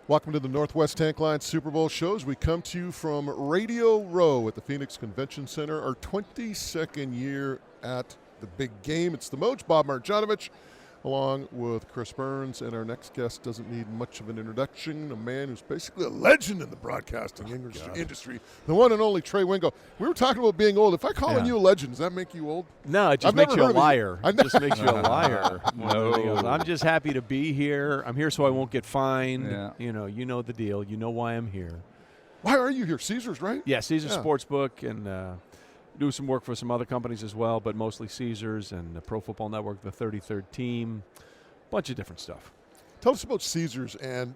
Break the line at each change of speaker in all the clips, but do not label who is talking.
Welcome to the Northwest Tank Line Super Bowl shows. We come to you from Radio Row at the Phoenix Convention Center, our 22nd year at the big game. It's the Moj, Bob Marjanovic, along with Chris Burns, and our next guest doesn't need much of an introduction, a man who's basically a legend in the broadcasting industry, the one and only Trey Wingo. We were talking about being old. If I call you a legend, does that make you old?
No, it just makes you a liar. It just makes you a liar. No. I'm just happy to be here. I'm here so I won't get fined. Yeah. You know the deal. You know why I'm here.
Why are you here? Caesars, right?
Yeah, Caesars Sportsbook, and do some work for some other companies as well, but mostly Caesars and the Pro Football Network, the 33rd team, bunch of different stuff.
Tell us about Caesars and,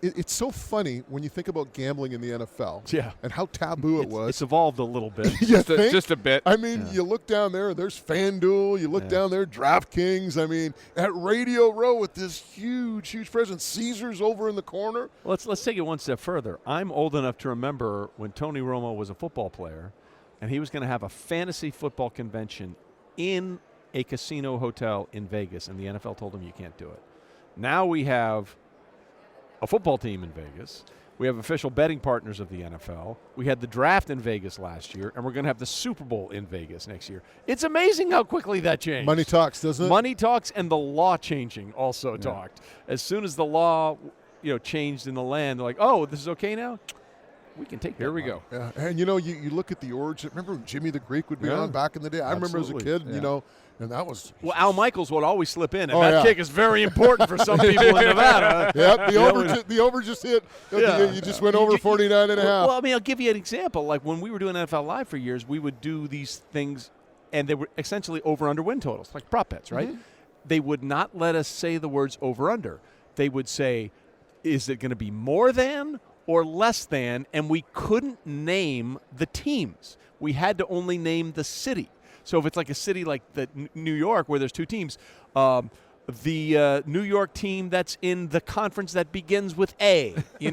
it's so funny when you think about gambling in the NFL.
Yeah.
And how taboo it was.
It's evolved a little bit.
just a bit. You look down there, there's FanDuel. You look down there, DraftKings. At Radio Row with this huge, huge presence. Caesars over in the corner.
Let's take it one step further. I'm old enough to remember when Tony Romo was a football player, and he was going to have a fantasy football convention in a casino hotel in Vegas, and the NFL told him you can't do it. Now we have a football team in Vegas. We have official betting partners of the NFL. We had the draft in Vegas last year, and we're going to have the Super Bowl in Vegas next year. It's amazing how quickly that changed.
Money talks, doesn't it?
Money talks, and the law changing also talked. As soon as the law changed in the land, they're like, oh, this is okay now? We can take
Here we
money.
go.
Yeah. And, you look at the origin. Remember when Jimmy the Greek would be on back in the day? I remember as a kid, and that was.
Well, Al Michaels would always slip in, and that kick is very important for some people in Nevada.
Yep, the over just hit. You just went over 49 and a half.
Well, I'll give you an example. Like when we were doing NFL Live for years, we would do these things, and they were essentially over-under win totals, like prop bets, right? Mm-hmm. They would not let us say the words over-under. They would say, is it going to be more than or less than, and we couldn't name the teams. We had to only name the city. So if it's like a city like New York where there's two teams, the New York team that's in the conference that begins with A, you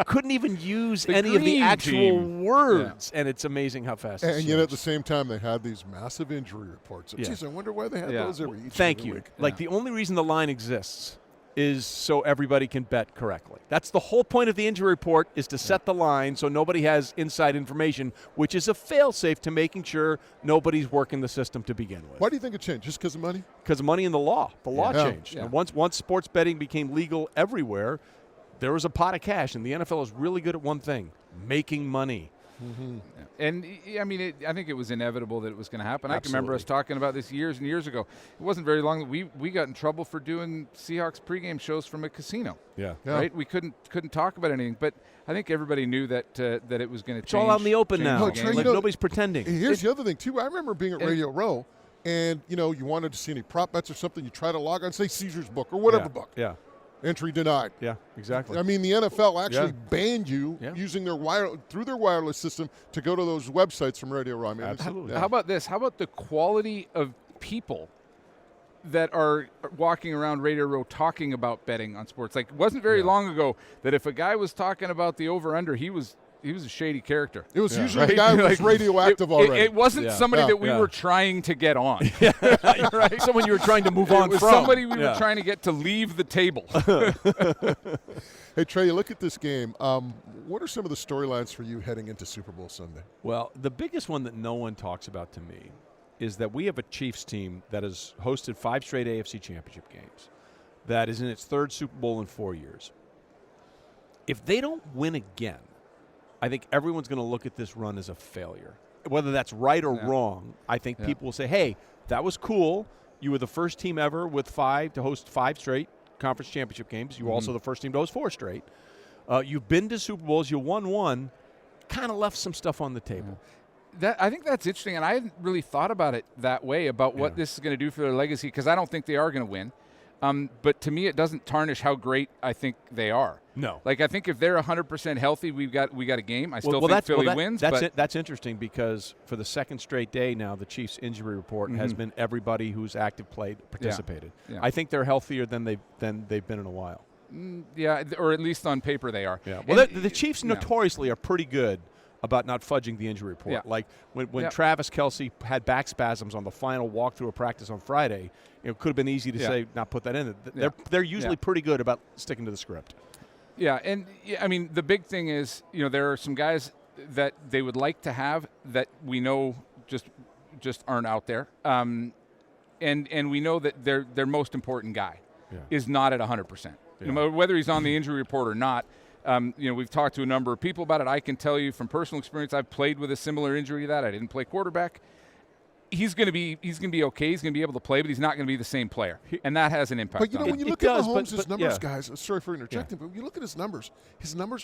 couldn't even use any of the actual words, and it's amazing how fast.
And yet at the same time they had these massive injury reports. Geez, I wonder why they had those every each
Thank you.
week.
Like the only reason the line exists is so everybody can bet correctly. That's the whole point of the injury report, is to set the line so nobody has inside information, which is a fail-safe to making sure nobody's working the system to begin with.
Why do you think it changed? Just because of money?
Because of money and the law. The law changed. Yeah. And once sports betting became legal everywhere, there was a pot of cash, and the NFL is really good at one thing, making money.
Mm-hmm. And, I think it was inevitable that it was going to happen. Absolutely. I can remember us talking about this years and years ago. It wasn't very long that we got in trouble for doing Seahawks pregame shows from a casino.
Yeah.
Right? We couldn't talk about anything. But I think everybody knew that it was going to change.
It's all out in the open now. Nobody's pretending.
Here's the other thing, too. I remember being at Radio Row, and, you wanted to see any prop bets or something. You try to log on, say Caesars book or whatever book.
Yeah.
Entry denied.
Yeah, exactly.
The NFL actually banned you using through their wireless system to go to those websites from Radio Row.
Absolutely.
How about this? How about the quality of people that are walking around Radio Row talking about betting on sports? Like, it wasn't very long ago that if a guy was talking about the over-under, he was a shady character.
It was usually the guy who was radioactive already.
It wasn't somebody that we were trying to get on.
Right? Someone you were trying to move on from.
It was somebody we were trying to get to leave the table.
Hey, Trey, you look at this game. What are some of the storylines for you heading into Super Bowl Sunday?
Well, the biggest one that no one talks about to me is that we have a Chiefs team that has hosted 5 straight AFC Championship games, that is in its 3rd Super Bowl in 4 years. If they don't win again, I think everyone's going to look at this run as a failure. Whether that's right or wrong, I think people will say, hey, that was cool. You were the first team ever with 5 to host 5 straight conference championship games. You were also the first team to host 4 straight. You've been to Super Bowls. You won 1. Kind of left some stuff on the table.
I think that's interesting, and I hadn't really thought about it that way, about what this is going to do for their legacy, because I don't think they are going to win. But to me, it doesn't tarnish how great I think they are.
No.
Like, I think if they're 100% healthy, we got a game. I still think Philly wins.
That's interesting, because for the 2nd straight day now, the Chiefs' injury report has been everybody who's active played participated.
Yeah.
I think they're healthier than they've been in a while.
Yeah, or at least on paper they are.
Yeah. Well, the Chiefs notoriously are pretty good about not fudging the injury report.
Yeah.
Like when Travis Kelce had back spasms on the final walkthrough of practice on Friday, it could have been easy to say not put that in. They're usually pretty good about sticking to the script.
Yeah, and I mean the big thing is, there are some guys that they would like to have that we know just aren't out there, and we know that their most important guy is not at 100%. Whether he's on the injury report or not. We've talked to a number of people about it. I can tell you from personal experience, I've played with a similar injury to that. I didn't play quarterback. He's going to be okay. He's going to be able to play, but he's not going to be the same player, and that has an impact.
But when you look at Mahomes' numbers, guys, sorry for interjecting, but when you look at his numbers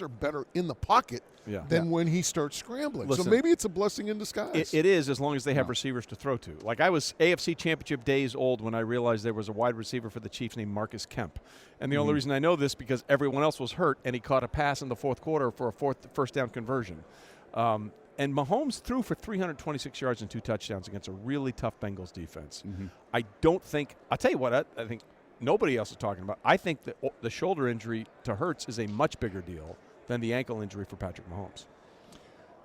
are better in the pocket than when he starts scrambling.
Listen,
so maybe it's a blessing in disguise.
It is, as long as they have receivers to throw to. Like I was AFC Championship days old when I realized there was a wide receiver for the Chiefs named Marcus Kemp, and the only reason I know this because everyone else was hurt, and he caught a pass in the fourth quarter for a first down conversion. And Mahomes threw for 326 yards and 2 touchdowns against a really tough Bengals defense. I don't think – I'll tell you what I think nobody else is talking about. I think that the shoulder injury to Hurts is a much bigger deal than the ankle injury for Patrick Mahomes.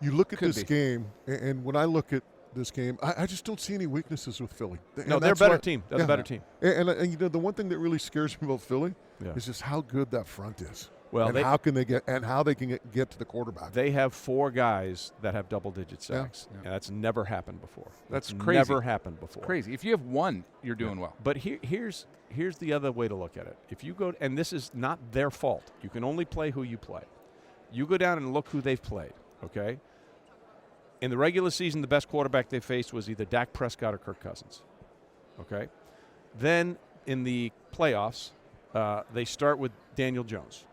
You look at this game, and when I look at this game, I just don't see any weaknesses with Philly.
No, they're a better team. They're the better team.
And the one thing that really scares me about Philly is just how good that front is.
Well,
and how they can get to the quarterback.
They have 4 guys that have double-digit sacks, and that's never happened before.
That's crazy.
Never happened before.
Crazy. If you have 1, you're doing well.
But here's the other way to look at it. If you go, and this is not their fault. You can only play who you play. You go down and look who they've played. Okay. In the regular season, the best quarterback they faced was either Dak Prescott or Kirk Cousins. Okay. Then in the playoffs, they start with Daniel Jones.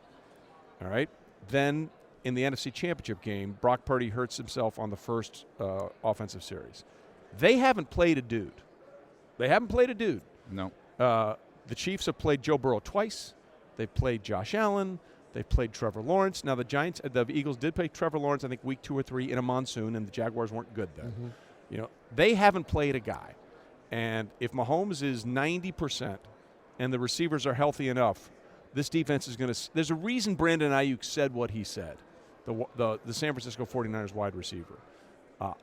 All right. Then in the NFC Championship game, Brock Purdy hurts himself on the first offensive series. They haven't played a dude.
No.
The Chiefs have played Joe Burrow twice. They've played Josh Allen. They've played Trevor Lawrence. Now the Eagles did play Trevor Lawrence, I think, week 2 or 3 in a monsoon, and the Jaguars weren't good then. They haven't played a guy. And if Mahomes is 90% and the receivers are healthy enough, this defense is going to – there's a reason Brandon Ayuk said what he said, the San Francisco 49ers wide receiver.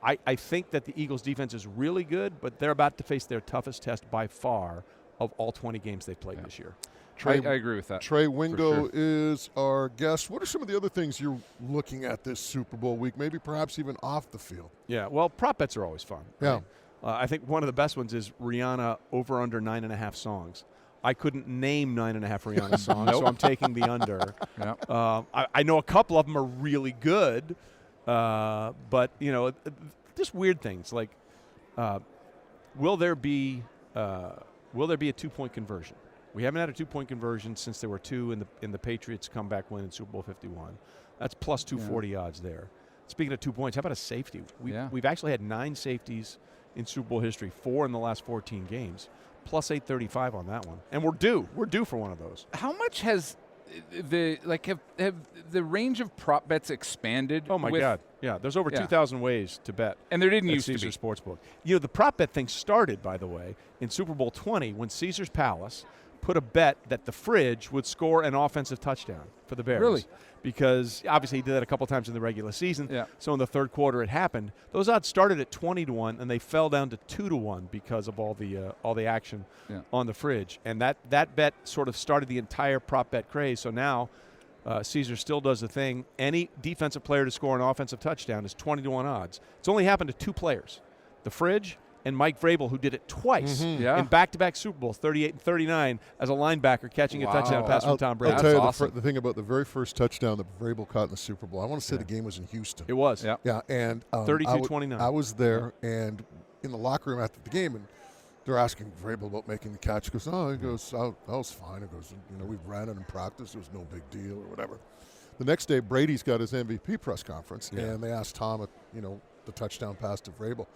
I think that the Eagles' defense is really good, but they're about to face their toughest test by far of all 20 games they've played this year.
I agree with that.
Trey Wingo is our guest. What are some of the other things you're looking at this Super Bowl week, maybe perhaps even off the field?
Yeah, well, prop bets are always fun.
Yeah.
Right? I think one of the best ones is Rihanna over under 9.5 songs. I couldn't name 9.5 Rihanna songs, so I'm taking the under. I know a couple of them are really good, but just weird things like will there be a 2-point conversion? We haven't had a 2-point conversion since there were 2 in the Patriots comeback win in Super Bowl 51. That's plus 240 odds there. Speaking of 2 points, how about a safety? We've actually had 9 safeties in Super Bowl history, 4 in the last 14 games. Plus 835 on that one, and we're due for one of those.
How much has have the range of prop bets expanded?
Oh my God! Yeah, there's over 2,000 ways to bet,
and there didn't used
Caesars
to be.
Sportsbook. The prop bet thing started, by the way, in Super Bowl 20 when Caesars Palace put a bet that the fridge would score an offensive touchdown for the Bears.
Really?
Because obviously he did that a couple times in the regular season.
Yeah.
So in the third quarter it happened. Those odds started at 20-1 and they fell down to 2-1 because of all the action on the fridge. And that bet sort of started the entire prop bet craze. So now Caesar still does the thing. Any defensive player to score an offensive touchdown is 20-1 odds. It's only happened to 2 players, the fridge and Mike Vrabel, who did it twice in back-to-back Super Bowls, 38 and 39, as a linebacker catching a touchdown pass from Tom Brady.
I'll tell you
awesome.
the thing about the very first touchdown that Vrabel caught in the Super Bowl. I want to say the game was in Houston.
It was.
Yeah, and
32-29.
I was there and in the locker room after the game, and they're asking Vrabel about making the catch. He goes, that was fine. He goes, we ran it in practice. It was no big deal or whatever. The next day, Brady's got his MVP press conference, and they asked Tom, the touchdown pass to Vrabel.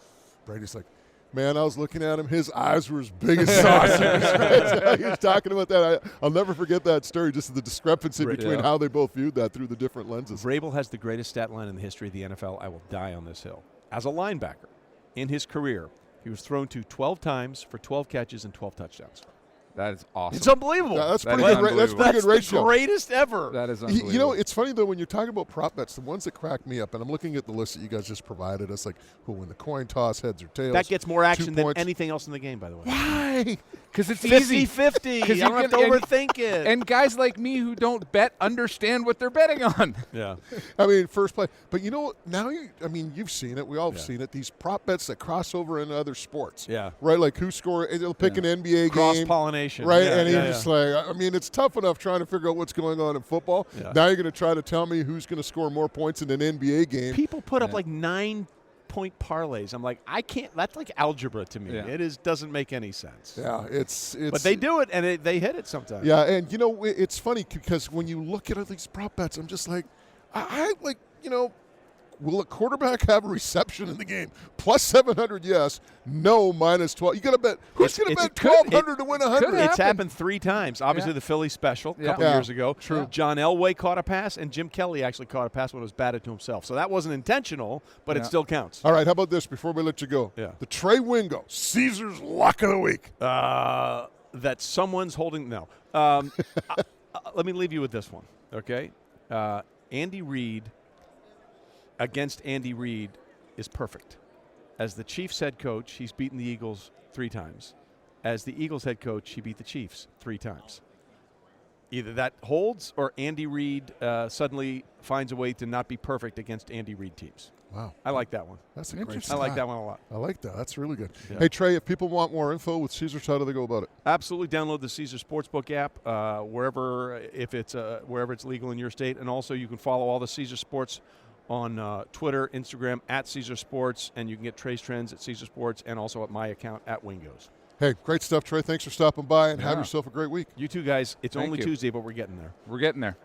Brady's like, man, I was looking at him. His eyes were as big as saucers. He was talking about that. I'll never forget that story, just the discrepancy between how they both viewed that through the different lenses.
Vrabel has the greatest stat line in the history of the NFL. I will die on this hill. As a linebacker, in his career, he was thrown to 12 times for 12 catches and 12 touchdowns.
That is awesome.
It's unbelievable.
That's
That
pretty
is
good. That's pretty
That's
good ratio.
the greatest ever.
That is unbelievable.
You know, it's funny though when you're talking about prop bets. The ones that crack me up, and I'm looking at the list that you guys just provided us, like who'll win the coin toss, heads or tails.
That gets more action
2
than
points.
anything else in the game, by the way.
Why?
Because it's easy.
50-50.
'Cause
You
you
don't have to
can-
overthink it.
And guys like me who don't bet understand what they're betting on.
yeah.
I mean, first play. But you know what? Now you've seen it. We all have seen it. These prop bets that cross over into other sports.
Yeah.
Right. Like who score? They'll pick an NBA game.
Cross-pollination.
Right.
Yeah,
and
yeah,
you're
yeah.
just like, I mean, it's tough enough trying to figure out what's going on in football.
Yeah.
Now you're going to try to tell me who's going to score more points in an NBA game.
People put up like 9-point parlays. I'm like, I can't. That's like algebra to me.
Yeah.
It doesn't make any sense.
Yeah. It's.
But they do it, and they hit it sometimes.
Yeah, and you know it's funny because when you look at all these prop bets, I'm just like, I like, you know, will a quarterback have a reception in the game? Plus 700, yes. No, minus 12. You got to bet. Who's going to bet 1,200 to win 100?
It's happened 3 times. Obviously,
Yeah.
the Philly special a
Yeah.
couple
Yeah.
years ago.
True.
John Elway caught a pass, and Jim Kelly actually caught a pass when it was batted to himself. So that wasn't intentional, but it
Yeah.
still counts.
All right, how about this before we let you go?
Yeah.
The Trey Wingo, Caesar's Lock of the Week.
That someone's holding. No. Let me leave you with this one, okay? Andy Reid against Andy Reid is perfect. As the Chiefs head coach, he's beaten the Eagles 3 times. As the Eagles head coach, he beat the Chiefs 3 times. Either that holds or Andy Reid suddenly finds a way to not be perfect against Andy Reid teams.
Wow.
I like that one.
That's a great
I
stat.
like that one a lot.
I like that. That's really good.
Yeah.
Hey, Trey, if people want more info with Caesars, how do they go about it?
Absolutely, download the Caesar Sportsbook app wherever it's legal in your state, and also you can follow all the Caesar Sports on Twitter, Instagram at Caesar Sports, and you can get Trey's Trends at Caesar Sports, and also at my account at Wingo's.
Hey, great stuff, Trey. Thanks for stopping by, and have
Yeah.
yourself a great week.
You two guys, it's
Thank
only
you.
Tuesday, but we're getting there.
We're getting there.